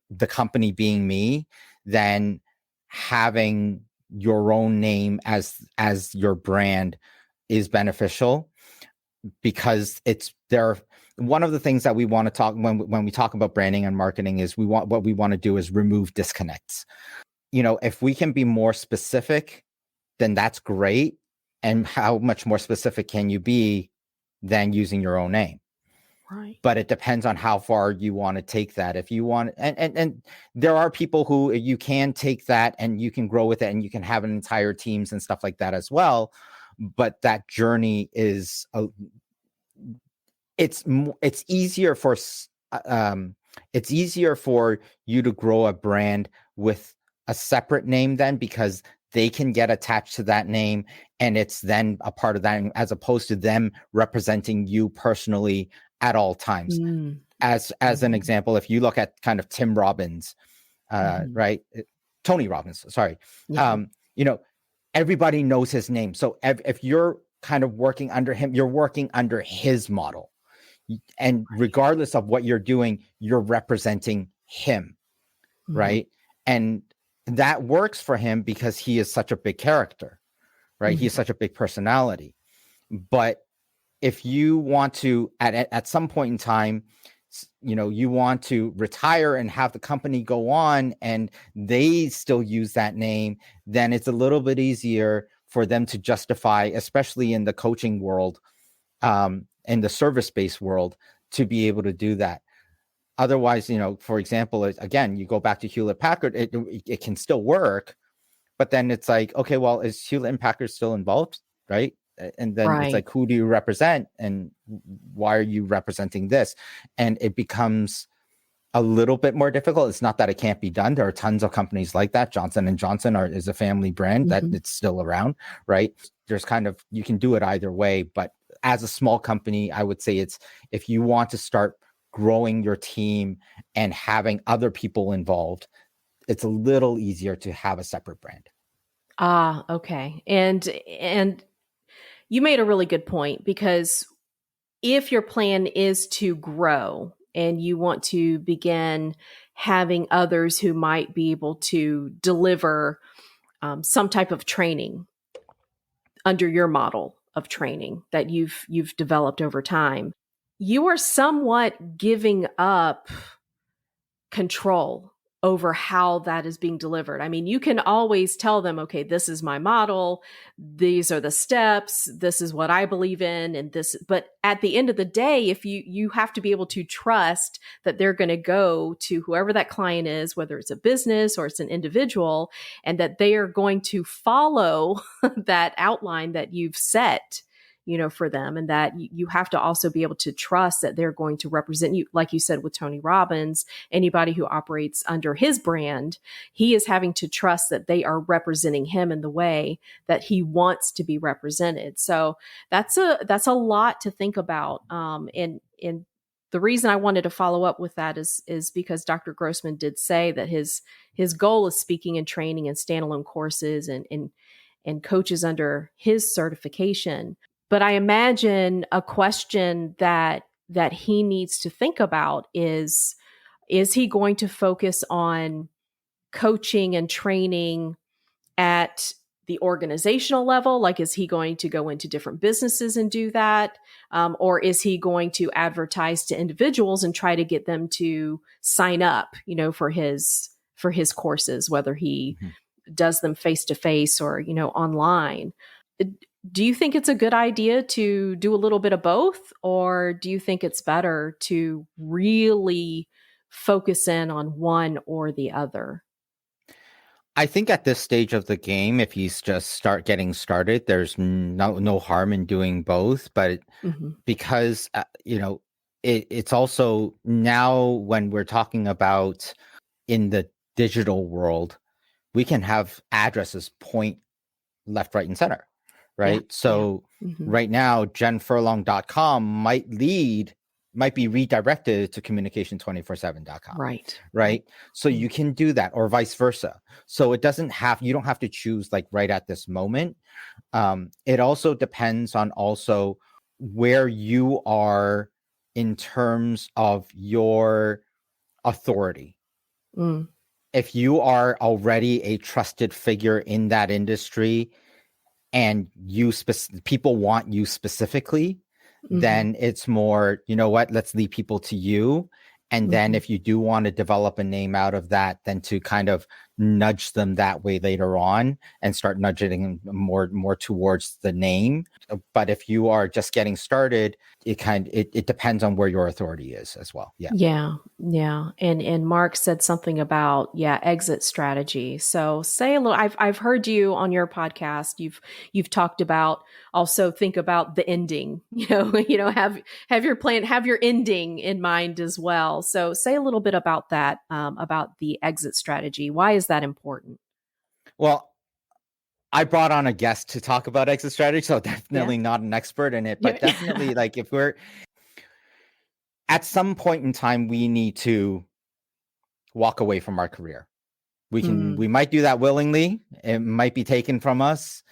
Speaker 2: the company being me, then having your own name as your brand is beneficial, because it's there. One of the things that we want to talk when we talk about branding and marketing is what we want to do is remove disconnects. If we can be more specific, then that's great. And how much more specific can you be than using your own name?
Speaker 1: Right.
Speaker 2: But it depends on how far you want to take that. If you want, and there are people who you can take that and you can grow with it and you can have an entire teams and stuff like that as well. But that journey is it's easier for you to grow a brand with a separate name then, because they can get attached to that name and it's then a part of that, as opposed to them representing you personally at all times. As an example, if you look at kind of Tim Robbins, right? Tony Robbins, sorry.
Speaker 1: Yeah.
Speaker 2: Everybody knows his name. So if you're kind of working under him, you're working under his model. And regardless of what you're doing, you're representing him, right? And that works for him because he is such a big character, right? He's such a big personality. But if you want to, at some point in time, you want to retire and have the company go on and they still use that name, then it's a little bit easier for them to justify, especially in the coaching world, in the service-based world, to be able to do that. Otherwise, for example, again, you go back to Hewlett Packard, it can still work, but then it's like, okay, well, is Hewlett and Packard still involved, right? And then it's like, who do you represent and why are you representing this? And it becomes a little bit more difficult. It's not that it can't be done. There are tons of companies like that. Johnson & Johnson is a family brand that it's still around, right? There's you can do it either way. But as a small company, I would say if you want to start growing your team and having other people involved, it's a little easier to have a separate brand.
Speaker 1: Okay. And you made a really good point, because if your plan is to grow and you want to begin having others who might be able to deliver some type of training under your model of training that you've developed over time, you are somewhat giving up control over how that is being delivered. I mean, you can always tell them, okay, this is my model, these are the steps, this is what I believe in, and this, but at the end of the day, if you have to be able to trust that they're going to go to whoever that client is, whether it's a business or it's an individual, and that they are going to follow that outline that you've set, for them. And that you have to also be able to trust that they're going to represent you. Like you said, with Tony Robbins, anybody who operates under his brand, he is having to trust that they are representing him in the way that he wants to be represented. So that's a lot to think about. And the reason I wanted to follow up with that is because Dr. Grossman did say that his goal is speaking and training and standalone courses and coaches under his certification. But I imagine a question that he needs to think about is he going to focus on coaching and training at the organizational level? Like, is he going to go into different businesses and do that? Or is he going to advertise to individuals and try to get them to sign up, for his courses, whether he does them face to face or, online? Do you think it's a good idea to do a little bit of both? Or do you think it's better to really focus in on one or the other?
Speaker 2: I think at this stage of the game, if he's just getting started, there's no harm in doing both. But because it's also now when we're talking about in the digital world, we can have addresses point left, right, and center, right?
Speaker 1: Yeah.
Speaker 2: So right now, jenfurlong.com might be redirected to communication24seven.com. Right. So you can do that, or vice versa. So you don't have to choose like right at this moment. It also depends on also where you are in terms of your authority. If you are already a trusted figure in that industry and people want you specifically, then it's more, let's lead people to you. And then if you do want to develop a name out of that, then to kind of nudge them that way later on and start nudging more towards the name. But if you are just getting started, it depends on where your authority is as well.
Speaker 1: Yeah. And Mark said something about exit strategy. So say a little. I've heard you on your podcast. You've talked about also think about the ending. Have your plan, have your ending in mind as well. So say a little bit about that, about the exit strategy. Why is that important?
Speaker 2: Well, I brought on a guest to talk about exit strategy, so definitely not an expert in it, but definitely like if we're at some point in time, we need to walk away from our career. We might do that willingly. It might be taken from us.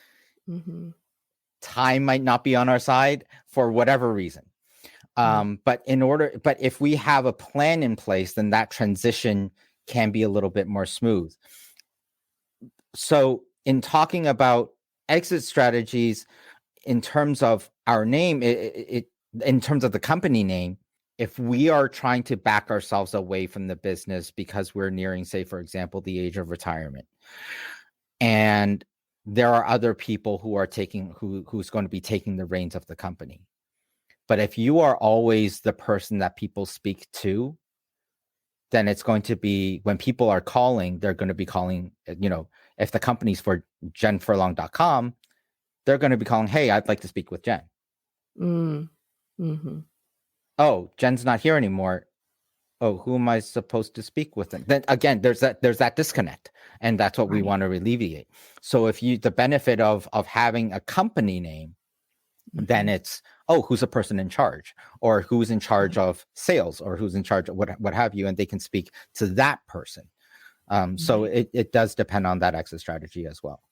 Speaker 2: Time might not be on our side for whatever reason. But if we have a plan in place, then that transition can be a little bit more smooth. So in talking about exit strategies, in terms of our name, in terms of the company name, if we are trying to back ourselves away from the business because we're nearing, say, for example, the age of retirement, and there are other people who are who's going to be taking the reins of the company. But if you are always the person that people speak to, then it's going to be when people are calling, they're going to be calling, if the company's for jenfurlong.com, they're going to be calling, hey, I'd like to speak with Jen. Oh, Jen's not here anymore. Oh, who am I supposed to speak with? Then again, there's that disconnect, and that's what we want to alleviate. So if the benefit of having a company name, then it's, who's the person in charge, or who's in charge of sales, or who's in charge of what have you, and they can speak to that person. So it does depend on that exit strategy as well.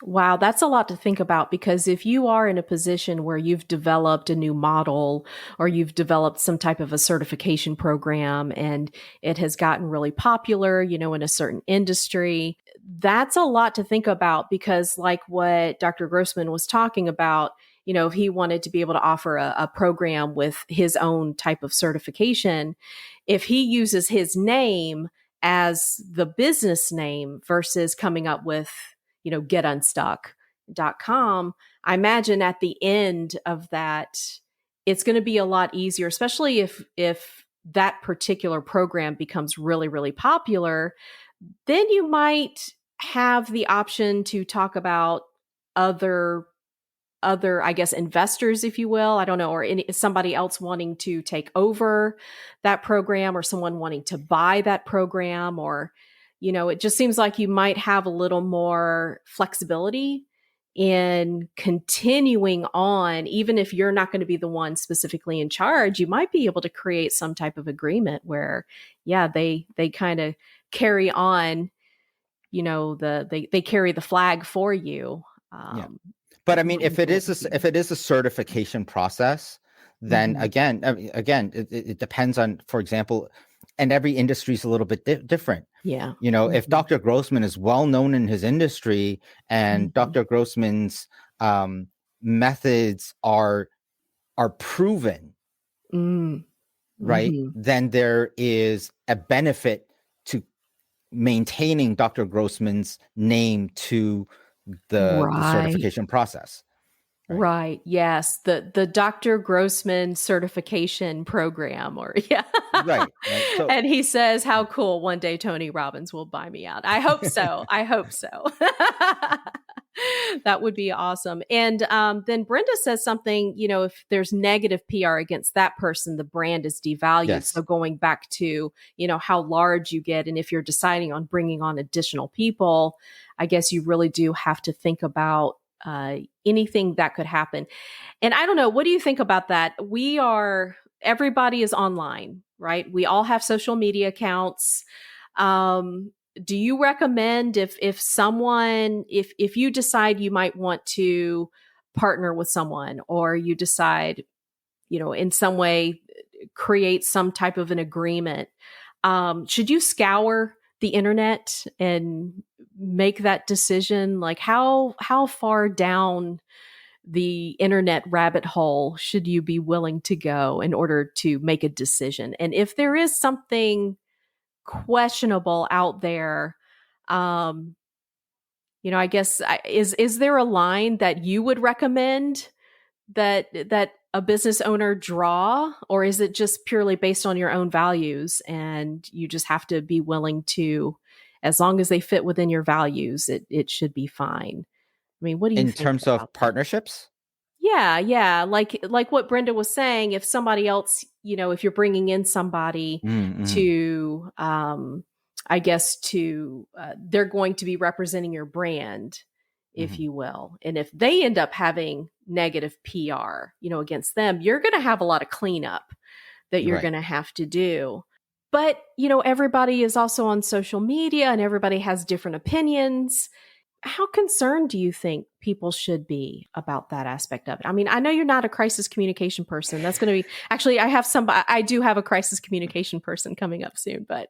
Speaker 1: Wow, that's a lot to think about, because if you are in a position where you've developed a new model or you've developed some type of a certification program and it has gotten really popular, in a certain industry, that's a lot to think about, because like what Dr. Grossman was talking about, if he wanted to be able to offer a program with his own type of certification, if he uses his name as the business name versus coming up with getunstuck.com, I imagine at the end of that, it's going to be a lot easier, especially if that particular program becomes really, really popular. Then you might have the option to talk about other, I guess, investors, if you will, I don't know, or somebody else wanting to take over that program, or someone wanting to buy that program, or it just seems like you might have a little more flexibility in continuing on, even if you're not going to be the one specifically in charge, you might be able to create some type of agreement where, yeah, they kind of carry on, they carry the flag for you.
Speaker 2: Yeah. But I mean, if it is a certification process, then again, it depends on, for example, and every industry is a little bit different.
Speaker 1: Yeah.
Speaker 2: If Dr. Grossman is well known in his industry and Dr. Grossman's methods are proven, right, then there is a benefit to maintaining Dr. Grossman's name to the certification process.
Speaker 1: Right. Yes. The Dr. Grossman certification program, or yeah.
Speaker 2: Right. So,
Speaker 1: and he says, how cool, one day Tony Robbins will buy me out. I hope so. I hope so. That would be awesome. And then Brenda says something, if there's negative PR against that person, the brand is devalued.
Speaker 2: Yes.
Speaker 1: So going back to, how large you get, and if you're deciding on bringing on additional people, I guess you really do have to think about anything that could happen. And I don't know, what do you think about that? Everybody is online, right? We all have social media accounts. Do you recommend if you decide you might want to partner with someone, or you decide, in some way create some type of an agreement, should you scour the internet and make that decision? Like how far down the internet rabbit hole should you be willing to go in order to make a decision? And if there is something questionable out there, I guess, is there a line that you would recommend that a business owner draw, or is it just purely based on your own values and you just have to be willing to, as long as they fit within your values, it should be fine? I mean, what do you think
Speaker 2: in terms of partnerships?
Speaker 1: Yeah. Like what Brenda was saying, if somebody else, if you're bringing in somebody to, I guess they're going to be representing your brand, if you will. And if they end up having negative PR, against them, you're going to have a lot of cleanup that you're going to have to do. But, everybody is also on social media and everybody has different opinions. How concerned do you think people should be about that aspect of it? I mean, I know you're not a crisis communication person. That's going to be, actually, I do have a crisis communication person coming up soon, but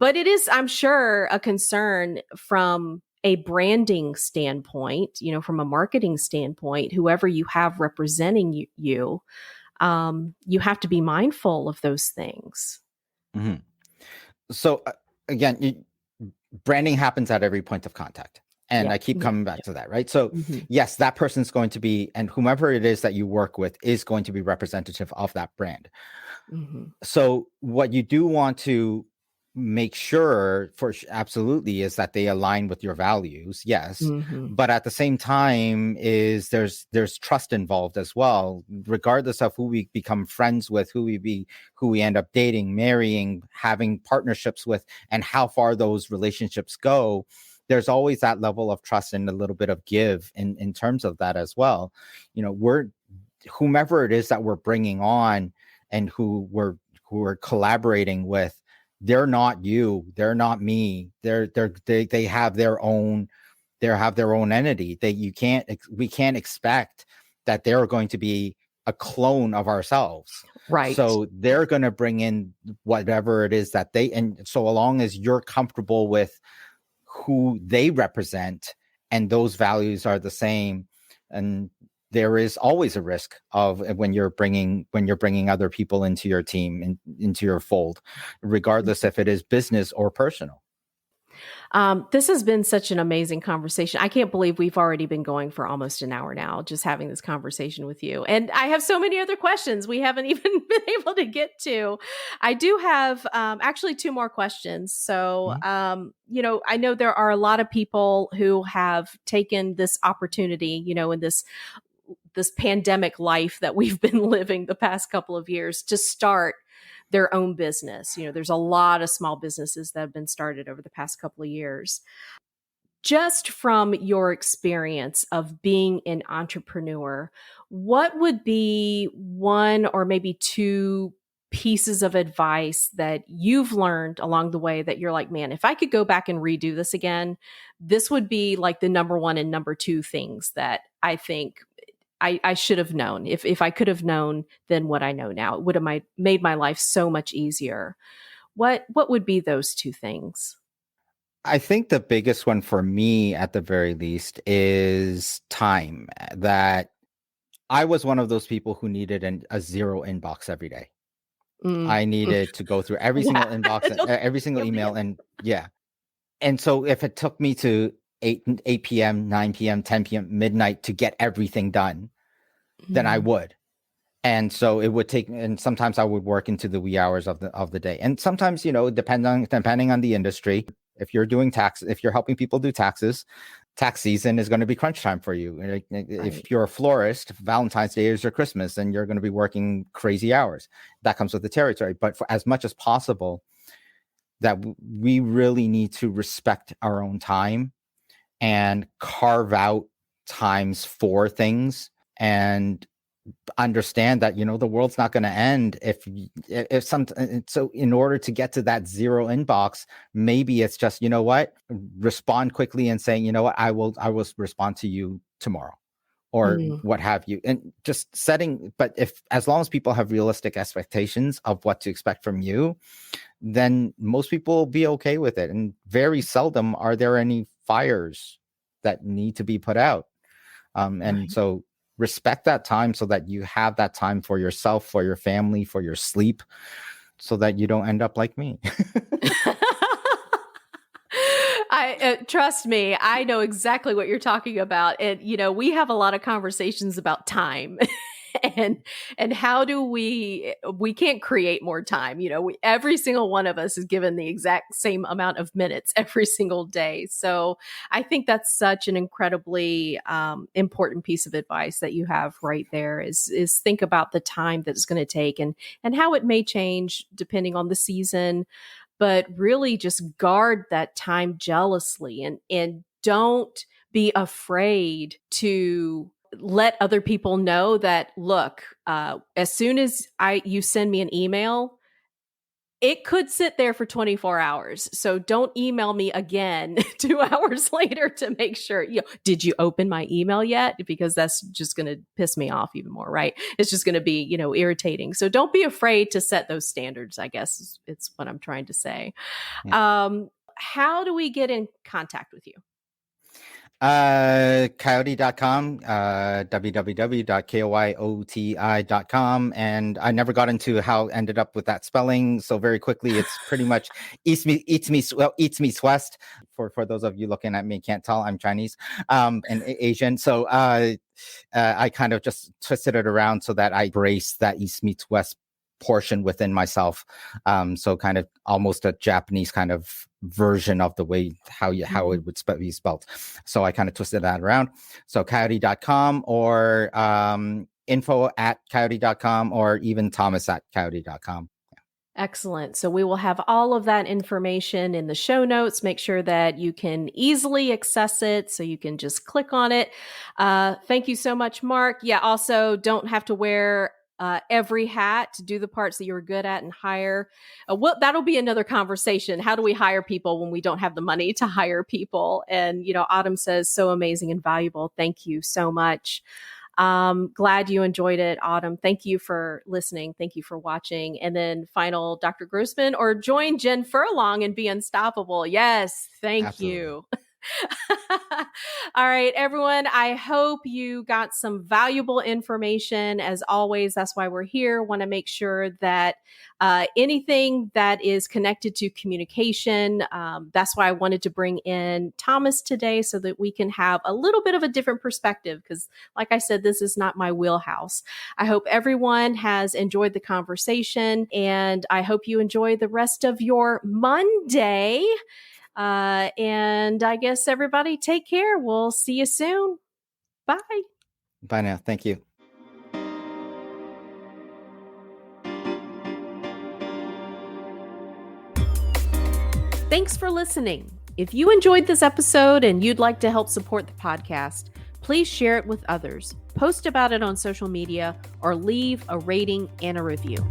Speaker 1: it is, I'm sure, a concern from a branding standpoint, from a marketing standpoint. Whoever you have representing you, you have to be mindful of those things.
Speaker 2: So again, branding happens at every point of contact. And I keep coming back to that, right? So yes, that person's going to be, and whomever it is that you work with is going to be representative of that brand. So what you do want to make sure absolutely is that they align with your values. Yes. But at the same time there's trust involved as well, regardless of who we become friends with, who we end up dating, marrying, having partnerships with, and how far those relationships go. There's always that level of trust and a little bit of give in terms of that as well. Whomever it is that we're bringing on and who we're collaborating with, they're not you, they're not me. They have their own entity. We can't expect that they're going to be a clone of ourselves.
Speaker 1: Right.
Speaker 2: So they're going to bring in whatever it is that and so long as you're comfortable with who they represent and those values are the same, and there is always a risk of when you're bringing other people into your team and into your fold, regardless if it is business or personal.
Speaker 1: This has been such an amazing conversation. I can't believe we've already been going for almost an hour now, just having this conversation with you. And I have so many other questions we haven't even been able to get to. I do have actually two more questions. So, I know there are a lot of people who have taken this opportunity, in this pandemic life that we've been living the past couple of years, to start their own business. There's a lot of small businesses that have been started over the past couple of years. just from your experience of being an entrepreneur, what would be one or maybe two pieces of advice that you've learned along the way that you're like, man, if I could go back and redo this again, this would be like the number one and number two things that I think I should have known. If I could have known then what I know now, it would have made my life so much easier. What would be those two things?
Speaker 2: I think the biggest one for me, at the very least, is time. That I was one of those people who needed a zero inbox every day.
Speaker 1: Mm.
Speaker 2: I needed to go through every single inbox, and every single email, and yeah. And so if it took me to 8 p.m., 9 p.m., 10 p.m., midnight to get everything done, then I would. And so it would take, and sometimes I would work into the wee hours of the day. And sometimes, depending on the industry, if you're doing if you're helping people do taxes, tax season is going to be crunch time for you. Right. If you're a florist, Valentine's Day is your Christmas, and you're going to be working crazy hours. That comes with the territory. But for as much as possible, that we really need to respect our own time and carve out times for things, and understand that the world's not going to end if some. So in order to get to that zero inbox, maybe it's just respond quickly and saying, I will respond to you tomorrow, or what have you, and just setting. But as long as people have realistic expectations of what to expect from you, then most people will be okay with it. And very seldom are there any fires that need to be put out. And so respect that time, so that you have that time for yourself, for your family, for your sleep, so that you don't end up like me.
Speaker 1: I trust me, I know exactly what you're talking about. And, we have a lot of conversations about time and how do we can't create more time. Every single one of us is given the exact same amount of minutes every single day. So I think that's such an incredibly important piece of advice that you have right there is think about the time that it's going to take and how it may change depending on the season, but really just guard that time jealously and don't be afraid to let other people know that, look, as soon as you send me an email, it could sit there for 24 hours. So don't email me again 2 hours later to make sure, did you open my email yet? Because that's just going to piss me off even more, right? It's just going to be, irritating. So don't be afraid to set those standards, I guess it's what I'm trying to say.
Speaker 2: Yeah.
Speaker 1: How do we get in contact with you?
Speaker 2: Coyote.com, www.koyoti.com. And I never got into how I ended up with that spelling. So very quickly, it's pretty much east meets west. For those of you looking at me, can't tell, I'm Chinese and Asian. So I kind of just twisted it around so that I brace that east meets west portion within myself. So kind of almost a Japanese kind of version of the way how it would be spelled. So I kind of twisted that around. So coyote.com or info@coyote.com or even thomas@coyote.com.
Speaker 1: Excellent. So we will have all of that information in the show notes. Make sure that you can easily access it so you can just click on it. Thank you so much, Mark. Yeah, also don't have to wear every hat to do the parts that you're good at and hire. That'll be another conversation. How do we hire people when we don't have the money to hire people? And, Autumn says, so amazing and valuable. Thank you so much. Glad you enjoyed it, Autumn. Thank you for listening. Thank you for watching. And then final, Dr. Grossman, or join Jen Furlong and be unstoppable. Yes. Thank you. All right, everyone. I hope you got some valuable information. As always, that's why we're here. Want to make sure that anything that is connected to communication, that's why I wanted to bring in Thomas today so that we can have a little bit of a different perspective. Because like I said, this is not my wheelhouse. I hope everyone has enjoyed the conversation, and I hope you enjoy the rest of your Monday. And I guess everybody take care. We'll see you soon. Bye.
Speaker 2: Bye now. Thank you.
Speaker 1: Thanks for listening. If you enjoyed this episode and you'd like to help support the podcast, please share it with others, post about it on social media, or leave a rating and a review.